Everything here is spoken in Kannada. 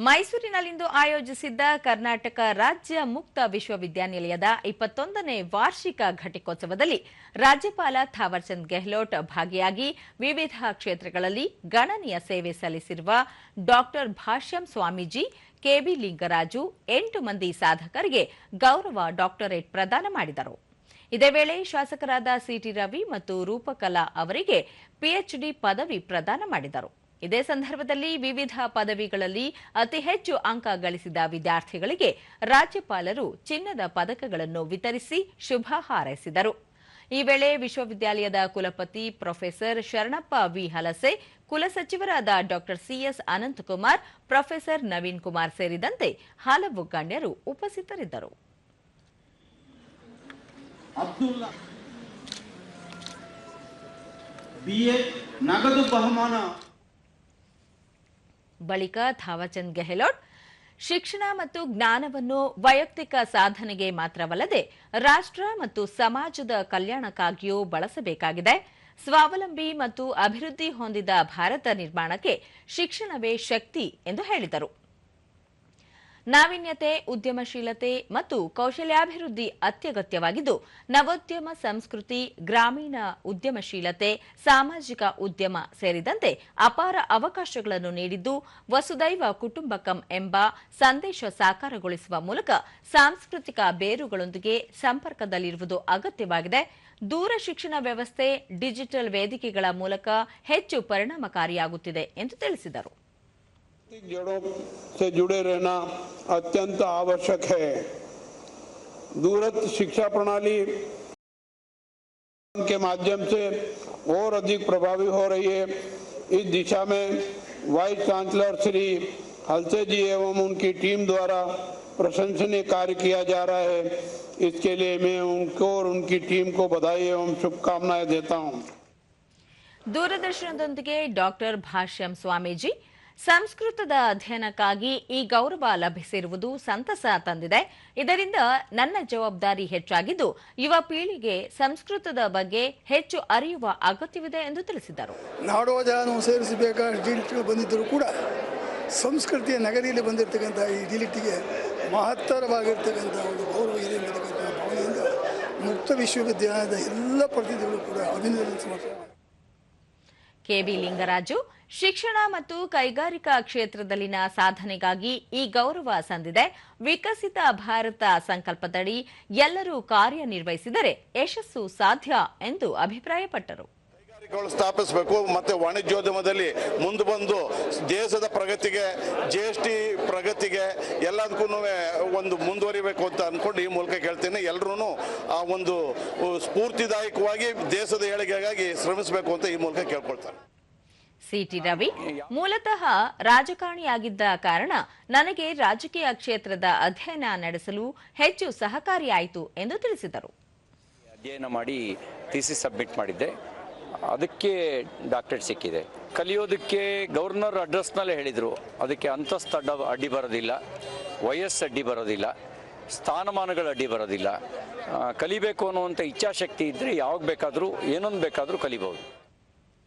ಮೈಸೂರಿನಲ್ಲಿಂದು ಆಯೋಜಿಸಿದ್ದ ಕರ್ನಾಟಕ ರಾಜ್ಯ ಮುಕ್ತ ವಿಶ್ವವಿದ್ಯಾನಿಲಯದ 21ನೇ ವಾರ್ಷಿಕ ಘಟಿಕೋತ್ಸವದಲ್ಲಿ ರಾಜ್ಯಪಾಲ ಥಾವರ್ಚಂದ್ ಗೆಹ್ಲೋಟ್ ಭಾಗಿಯಾಗಿ ವಿವಿಧ ಕ್ಷೇತ್ರಗಳಲ್ಲಿ ಗಣನೀಯ ಸೇವೆ ಸಲ್ಲಿಸಿರುವ ಡಾ ಭಾಷ್ಯಂ ಸ್ವಾಮೀಜಿ, ಕೆಬಿ ಲಿಂಗರಾಜು 8 ಮಂದಿ ಸಾಧಕರಿಗೆ ಗೌರವ ಡಾಕ್ಟರೇಟ್ ಪ್ರದಾನ ಮಾಡಿದರು. ಇದೇ ವೇಳೆ ಶಾಸಕರಾದ ಸಿಟಿ ರವಿ ಮತ್ತು ರೂಪಕಲಾ ಅವರಿಗೆ ಪಿಎಚ್ಡಿ ಪದವಿ ಪ್ರದಾನ ಮಾಡಿದರು. ಇದೇ ಸಂದರ್ಭದಲ್ಲಿ ವಿವಿಧ ಪದವಿಗಳಲ್ಲಿ ಅತಿ ಹೆಚ್ಚು ಅಂಕ ಗಳಿಸಿದ ವಿದ್ಯಾರ್ಥಿಗಳಿಗೆ ರಾಜ್ಯಪಾಲರು ಚಿನ್ನದ ಪದಕಗಳನ್ನು ವಿತರಿಸಿ ಶುಭ ಹಾರೈಸಿದರು. ಈ ವೇಳೆ ವಿಶ್ವವಿದ್ಯಾಲಯದ ಕುಲಪತಿ ಪ್ರೊಫೆಸರ್ ಶರಣಪ್ಪ ವಿ ಹಲಸೆ, ಕುಲಸಚಿವರಾದ ಡಾ ಸಿಎಸ್ ಅನಂತಕುಮಾರ್, ಪ್ರೊಫೆಸರ್ ನವೀನ್ ಕುಮಾರ್ ಸೇರಿದಂತೆ ಹಲವು ಗಣ್ಯರು ಉಪಸ್ಥಿತರಿದ್ದರು. ನಗದು ಬಹುಮಾನ ಬಳಿಕ ಥಾವರ್ಚಂದ್ ಗೆಹ್ಲೋಟ್ ಶಿಕ್ಷಣ ಮತ್ತು ಜ್ಞಾನವನ್ನು ವೈಯಕ್ತಿಕ ಸಾಧನೆಗೆ ಮಾತ್ರವಲ್ಲದೆ ರಾಷ್ಟ್ರ ಮತ್ತು ಸಮಾಜದ ಕಲ್ಯಾಣಕ್ಕಾಗಿಯೂ ಬಳಸಬೇಕಾಗಿದೆ. ಸ್ವಾವಲಂಬಿ ಮತ್ತು ಅಭಿವೃದ್ಧಿ ಹೊಂದಿದ ಭಾರತ ನಿರ್ಮಾಣಕ್ಕೆ ಶಿಕ್ಷಣವೇ ಶಕ್ತಿ ಎಂದು ಹೇಳಿದರು. ನಾವೀನ್ಯತೆ, ಉದ್ಯಮಶೀಲತೆ ಮತ್ತು ಕೌಶಲ್ಯಾಭಿವೃದ್ಧಿ ಅತ್ಯಗತ್ಯವಾಗಿದ್ದು, ನವೋದ್ಯಮ ಸಂಸ್ಕೃತಿ, ಗ್ರಾಮೀಣ ಉದ್ಯಮಶೀಲತೆ, ಸಾಮಾಜಿಕ ಉದ್ಯಮ ಸೇರಿದಂತೆ ಅಪಾರ ಅವಕಾಶಗಳನ್ನು ನೀಡಿದ್ದು, ವಸುದೈವ ಕುಟುಂಬಕಂ ಎಂಬ ಸಂದೇಶ ಸಾಕಾರಗೊಳಿಸುವ ಮೂಲಕ ಸಾಂಸ್ಕೃತಿಕ ಬೇರುಗಳೊಂದಿಗೆ ಸಂಪರ್ಕದಲ್ಲಿರುವುದು ಅಗತ್ಯವಾಗಿದೆ. ದೂರ ಶಿಕ್ಷಣ ವ್ಯವಸ್ಥೆ ಡಿಜಿಟಲ್ ವೇದಿಕೆಗಳ ಮೂಲಕ ಹೆಚ್ಚು ಪರಿಣಾಮಕಾರಿಯಾಗುತ್ತಿದೆ ಎಂದು ತಿಳಿಸಿದರು. जड़ों से जुड़े रहना अत्यंत आवश्यक है। दूरस्थ शिक्षा प्रणाली के माध्यम से और अधिक प्रभावी हो रही है। इस दिशा में वाइस चांसलर श्री हलसे जी एवं उनकी टीम द्वारा प्रशंसनीय कार्य किया जा रहा है। इसके लिए मैं उनको और उनकी टीम को बधाई एवं शुभकामनाएं देता हूं। ದೂರದರ್ಶನದೊಂದಿಗೆ ಡಾಕ್ಟರ್ ಭಾಷ್ಯಂ ಸ್ವಾಮೀಜಿ, ಸಂಸ್ಕೃತದ ಅಧ್ಯಯನಕ್ಕಾಗಿ ಈ ಗೌರವ ಲಭಿಸಿರುವುದು ಸಂತಸ ತಂದಿದೆ. ಇದರಿಂದ ನನ್ನ ಜವಾಬ್ದಾರಿ ಹೆಚ್ಚಾಗಿದ್ದು, ಯುವ ಪೀಳಿಗೆ ಸಂಸ್ಕೃತದ ಬಗ್ಗೆ ಹೆಚ್ಚು ಅರಿಯುವ ಅಗತ್ಯವಿದೆ ಎಂದು ತಿಳಿಸಿದರು. ನಾಡೋಜವನ್ನು ಸೇರಿಸಬೇಕಾದ ಡಿಲಿಟ್ಗಳು ಬಂದಿದ್ದರೂ ಕೂಡ ಸಂಸ್ಕೃತಿಯ ನಗರಿಯಲ್ಲಿ ಬಂದಿರತಕ್ಕಂಥ ಈ ಡಿಲಿಟ್ಗೆ ಮಹತ್ತರವಾಗಿರ್ತಕ್ಕಂಥ ಒಂದು ಗೌರವ ಇದೆ ಎಂಬತಕ್ಕಂಥ ಭಾವನೆಯಿಂದ ಮುಕ್ತ ವಿಶ್ವವಿದ್ಯಾಲಯದ ಎಲ್ಲ ಪ್ರತಿನಿಧಿಗಳು ಕೂಡ ಅಭಿನಂದನೆ ಸಮರ್ಪಣೆ. ಕೆಬಿ ಲಿಂಗರಾಜು, ಶಿಕ್ಷಣ ಮತ್ತು ಕೈಗಾರಿಕಾ ಕ್ಷೇತ್ರದಲ್ಲಿನ ಸಾಧನೆಗಾಗಿ ಈ ಗೌರವ ಸಂದಿದೆ. ವಿಕಸಿತ ಭಾರತ ಸಂಕಲ್ಪದಡಿ ಎಲ್ಲರೂ ಕಾರ್ಯನಿರ್ವಹಿಸಿದರೆ ಯಶಸ್ಸು ಸಾಧ್ಯ ಎಂದು ಅಭಿಪ್ರಾಯಪಟ್ಟರು. ಕೈಗಾರಿಕೆಗಳು ಸ್ಥಾಪಿಸಬೇಕು ಮತ್ತು ವಾಣಿಜ್ಯೋದ್ಯಮದಲ್ಲಿ ಮುಂದೆ ಬಂದು ದೇಶದ ಪ್ರಗತಿಗೆ, ಜಿಎಸ್ಟಿ ಪ್ರಗತಿಗೆ ಎಲ್ಲದಕ್ಕೂ ಒಂದು ಮುಂದುವರಿಬೇಕು ಅಂತ ಅನ್ಕೊಂಡು ಈ ಮೂಲಕ ಕೇಳ್ತೇನೆ. ಎಲ್ಲರೂ ಆ ಒಂದು ಸ್ಫೂರ್ತಿದಾಯಕವಾಗಿ ದೇಶದ ಏಳಿಗೆಗಾಗಿ ಶ್ರಮಿಸಬೇಕು ಅಂತ ಈ ಮೂಲಕ ಕೇಳ್ಕೊಳ್ತಾರೆ. ಸಿಟಿ ರವಿ, ಮೂಲತಃ ರಾಜಕಾರಣಿಯಾಗಿದ್ದ ಕಾರಣ ನನಗೆ ರಾಜಕೀಯ ಕ್ಷೇತ್ರದ ಅಧ್ಯಯನ ನಡೆಸಲು ಹೆಚ್ಚು ಸಹಕಾರಿಯಾಯಿತು ಎಂದು ತಿಳಿಸಿದರು. ಅಧ್ಯಯನ ಮಾಡಿ ಥೀಸಿಸ್ ಸಬ್ಮಿಟ್ ಮಾಡಿದ್ದೆ, ಅದಕ್ಕೆ ಡಾಕ್ಟರೇಟ್ ಸಿಕ್ಕಿದೆ. ಕಲಿಯೋದಕ್ಕೆ ಗವರ್ನರ್ ಅಡ್ರೆಸ್ನಲ್ಲೇ ಹೇಳಿದರು, ಅದಕ್ಕೆ ಅಂತಸ್ತು ಅಡ್ಡಿ ಬರೋದಿಲ್ಲ, ವಯಸ್ಸು ಅಡ್ಡಿ ಬರೋದಿಲ್ಲ, ಸ್ಥಾನಮಾನಗಳು ಅಡ್ಡಿ ಬರೋದಿಲ್ಲ. ಕಲಿಬೇಕು ಅನ್ನುವಂಥ ಇಚ್ಛಾಶಕ್ತಿ ಇದ್ದರೆ ಯಾವಾಗ ಬೇಕಾದರೂ ಏನೊಂದು ಬೇಕಾದರೂ ಕಲಿಬಹುದು.